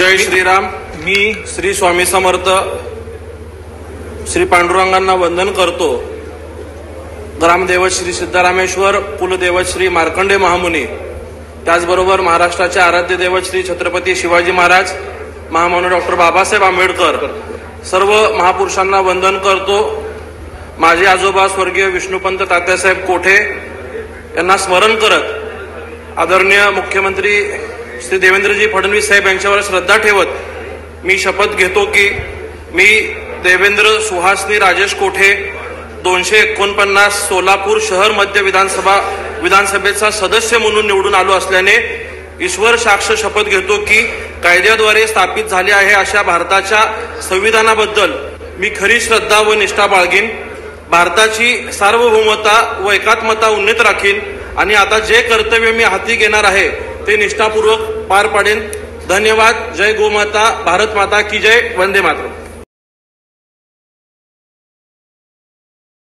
जय श्रीराम। मी श्री स्वामी समर्थ श्री पांडुरंगांना वंदन करतो। ग्रामदेवत श्री सिद्धरामेश्वर, कुलदेवत श्री मार्कंडे महामुनी, त्याचबरोबर महाराष्ट्राचे आराध्य देवत श्री छत्रपती शिवाजी महाराज, महामानव डॉक्टर बाबासाहेब आंबेडकर, सर्व महापुरुषांना वंदन करतो। माझे आजोबा स्वर्गीय विष्णुपंत तात्यासाहेब कोठे यांना स्मरण करत आदरणीय मुख्यमंत्री श्री देवेंद्रजी फडणवीस साहेब यांच्यावर श्रद्धा ठेवत मी शपथ घेतो की मी देवेंद्र सुहासनी राजेश कोठे 249 सोलापूर शहर मध्य विधानसभेचा सदस्य म्हणून निवडून आलो असल्याने ईश्वर साक्ष शपथ घेतो की कायद्याद्वारे स्थापित झाले आहे अशा भारताच्या संविधानाबद्दल मी खरी श्रद्धा व निष्ठा बाळगीन, भारताची सार्वभौमता व एकात्मता उन्नत राखीन आणि आता जे कर्तव्य मी हाती घेणार आहे ते निष्ठापूर्वक पार पाडेन। धन्यवाद। जय गोमाता, भारत माता की जय, वंदे मातरम।